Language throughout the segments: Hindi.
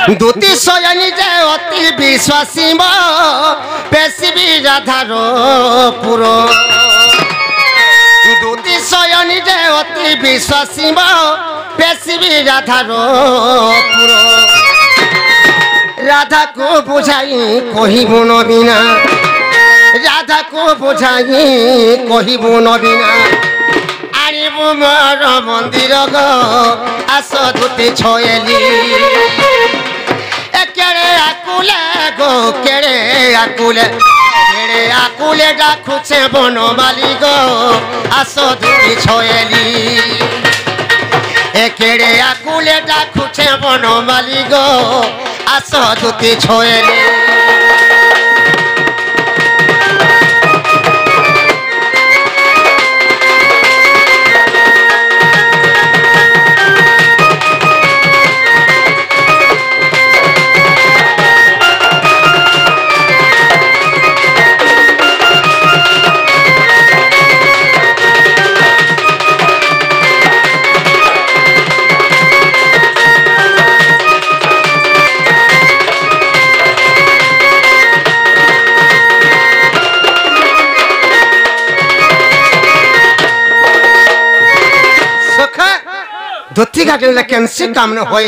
दूती सोयनी जय अति विश्वासी बेसी भी राधार पुरो दूती सोयनी जय अति विश्वासी बेसी भी राधार पुरो राधा को बुझाई कहबू न बिना राधा को बुझाई कहबू न बिना आनिबू मोर मंदिर गो आस दूती छोएली केड़े आकुले गो केड़े आकुले डाकुचे बनमाली गो आस दूती छोएली केड़े आकुले डाकुचे बनमाली गो आस दूती छोएली धोती घाटे कैंसी काम न होए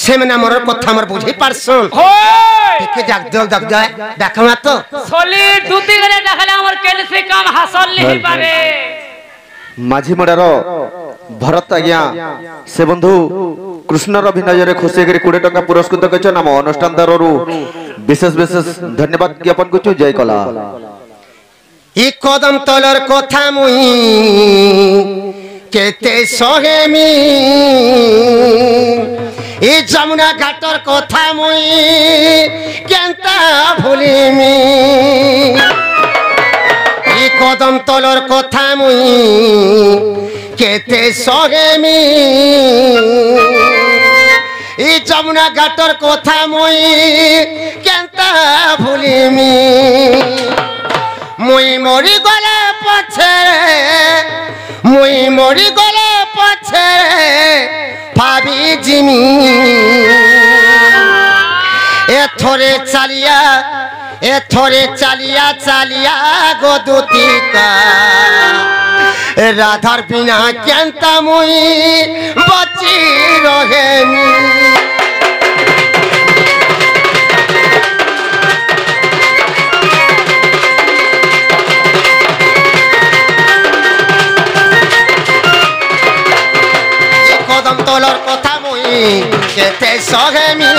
से मना मोर कथा मोर बुझी पारसन होय के जाग दग जाए देखमा तो सोली धोती घाटे देखला मोर कैंसी काम हासिल नहीं पारे माझी मडार भरत आज्ञा से बंधु कृष्ण रो अभिनय रे खुशी करी 20 टका पुरस्कृत कछ नाम अनुष्ठान दाररु विशेष धन्यवाद ज्ञापन कछु जय कला ई कदम तलर कथा मुई केते सहेमी ए जमुना घाटर कथा मुई केंता भूलिमी ए कदम तलर कथा मुई केते सहेमी ए जमुना घाटर कथा मुई केंता भूलिमी मुई मरी गले पछे मुई मरी गले पछे भाभी जिमी एथरे चालिया गोदुतिका राधार बिना केंता मुई बची रहेमी तलर कथा मुई केते सहेमी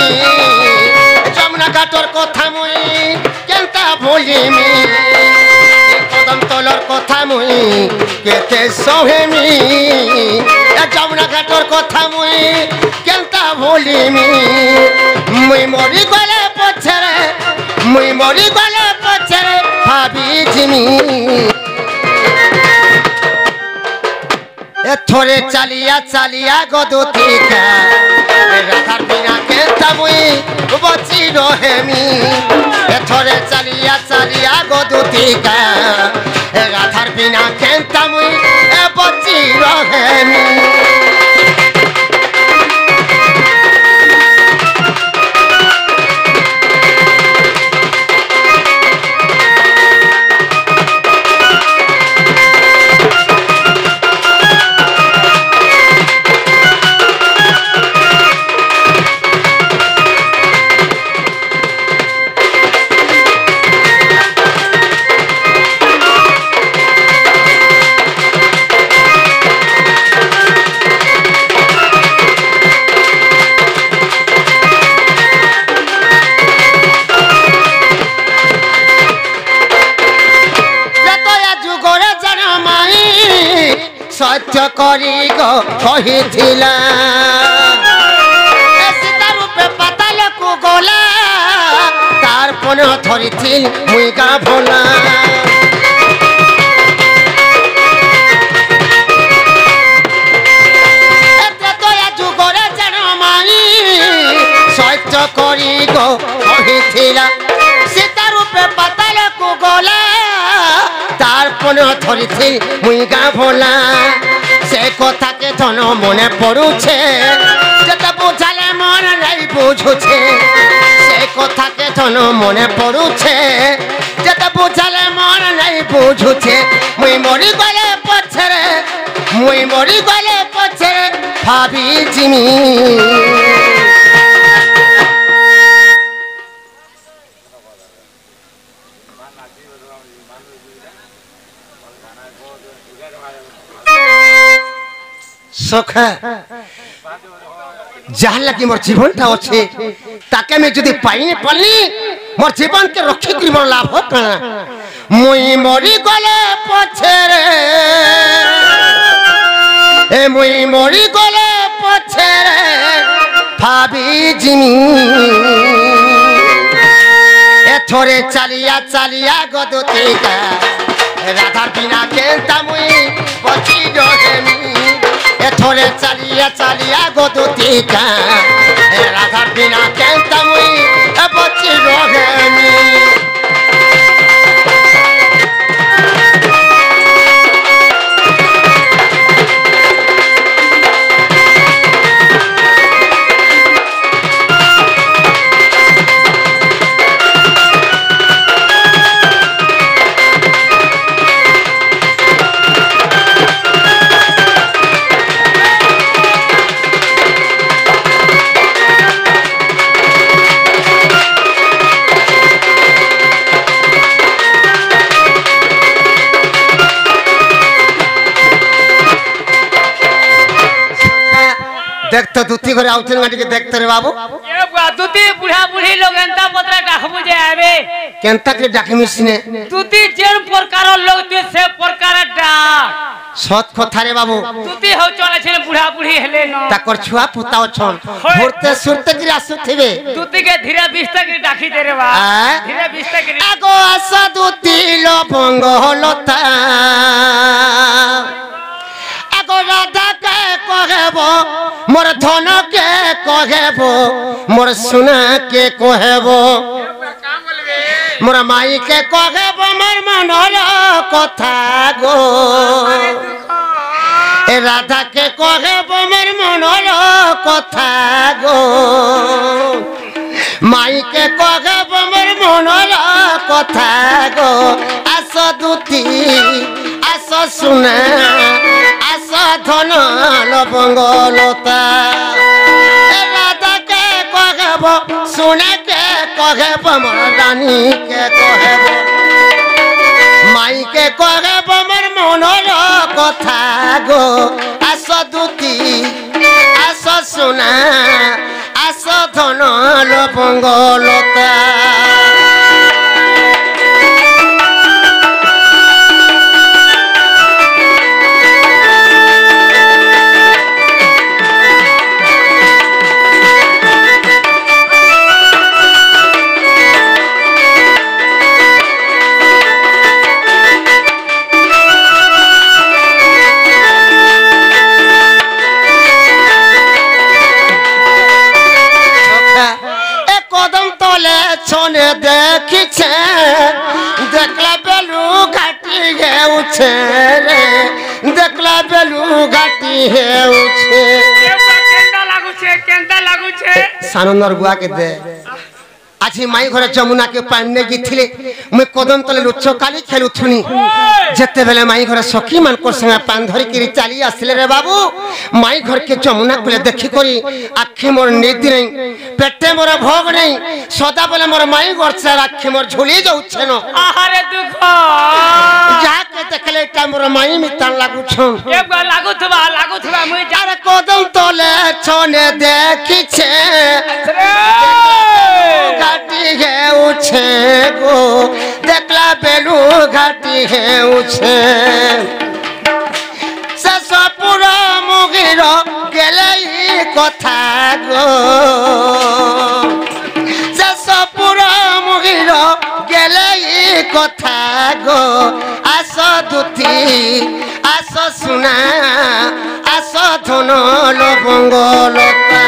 जमुना घाटर कथा मुई केंता भूलिमी कदम तलर कथा मुई केते सहेमी जमुना घाटर कथा मुई केंता भूलिमी मुई मरी गले पछरे भाभी जिमी एथरे चालिया गोदुतिका राधार बिना केंता मुई बची रहेमी एथरे चालिया गोदुतिका राधार बिना केंता मुई बची रहेमी सत्य करी गो कहिथिला सीता रूपे पाताल को गोला तार पन धरिथिल मुई गा भोला एते तो या जुगरे जन माई सत्य करी गो कहिथिला सीता रूपे पाताल को गोला तार पन धरिथिल मुई गा भोला से कथा के धन मने पड़ुछे जत बुझाले मन नहीं बुझुछे से कथा के धन मने पड़ुछे जत बुझाले मन नहीं बुझुछे मुई मरी गले पछरे भाभी जिमी सुख जहाँ लगी मोर जीवन टा अच्छे ताके मैं जदि पाइने पड़नी मोर जीवन के रक्षी कर मोर लाभ हो कना मुई मरी गले पछरे ए मुई मरी गले पछरे भाभी जिमी ए थोड़े चालिया गदती का राधार बिना केंता मुई बची जोगेमी ए थोड़े चालिया गदती का राधार बिना केंता मुई बची जोगेमी देखते दूती घरे आउथन गाटी के देखते रे बाबू ए दूती बुढ़ा बुढ़ी लोग एंता पत्रा डाकबु जे आबे केनता के डाके मिसिने दूती जेन प्रकार लोग ते से प्रकार डाक सत कथा रे बाबू दूती हो चले छे बुढ़ा बुढ़ी हेले न ताकर छुआ पुताओ छन फुरते सुरते की आसुथिबे दूती के धीरे बिस्तर की डाकी दे रे बा धीरे बिस्तर की आगो आसा दूती लो भंग होलता आगो राधा के कहबो मोर धन के कहबो मोर सुना के कहबो मोर माई के कहबो मोर मनर कथा गो ए राधा के कहबो मोर मनर कथा गो माई के कहबो मोर मनर कथा गो आस दूती आस सुना आस धन लवंगलता राधा के कहबो सुने के कहबो मोर रानी के कहबो माई के कहबो मोर मनर कथा गो आस दूती आस सुना आस धन लवंगलता छोने देखिछे देखला बेलू घाटी है उछे रे देखला बेलू घाटी है उछे केंता लागू छे सानंदर बुआ के दे आछि माई घरे जमुना के पानी गिथिले मैं कदम तले लुच्चो काली खेलुथुनी जते बेले माई घरे सखी मान को संग पान धरि के चाली आसले रे बाबू माई घर के जमुना को देखि करी आखि मोर नीति नहीं पेटे मोर भोग नहीं सदा बेले मोर माई घर से आखि मोर झुली जाउछे न आहारे दुख जाके देखले टा मोर माई मितान लागु छ एक बार लागुथबा मुई जारे कदम तले छोने देखिछे घाटी है उछे गो देखला बेलू घाटी है उछे ससपुर मुगिर गेले कथा गो ससपुर मुगिर गेले कथा गो आस दूती आस सुना आस धन लवंगलता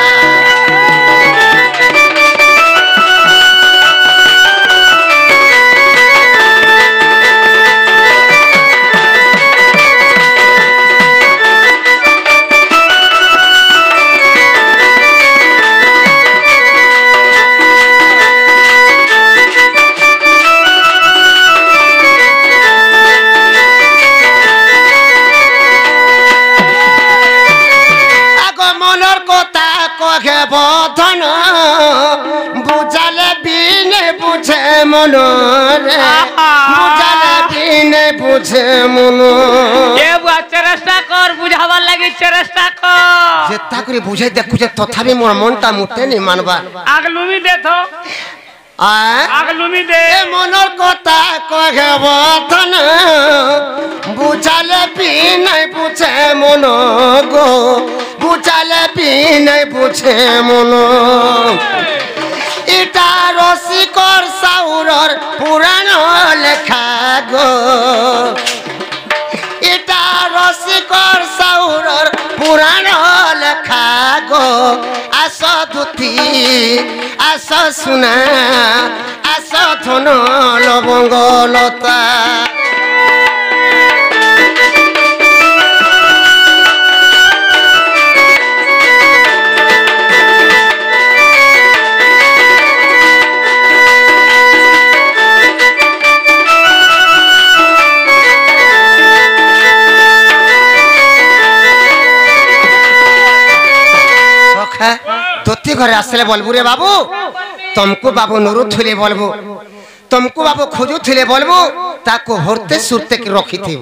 মন রে বুঝালে বিনে বুঝে মন এ বুয়া চেষ্টা কর বুঝাবার লাগি চেষ্টা কর যেটা করে বুঝাই দেখুছে তথাপি মোর মনটা মুতে নি মানবা আগলুমি দে তো আগলুমি দে মনের কথা কহেব ধন বুঝালে বিনে বুঝে মন গো বুঝালে বিনে বুঝে মন এটা রসিকর সাউরর পুরাণ লেখা গো এটা রসিকর সাউরর পুরাণ লেখা গো আস দুতি আস শুনা আস ধন লবঙ্গ লতা তোতি ঘরে আসলে বলবু রে বাবু तुमको बाबू नुरु थुले बोलबो तुमको बाबू खोजु थुले बोलबो ताको हरते सुरते की रखी थी।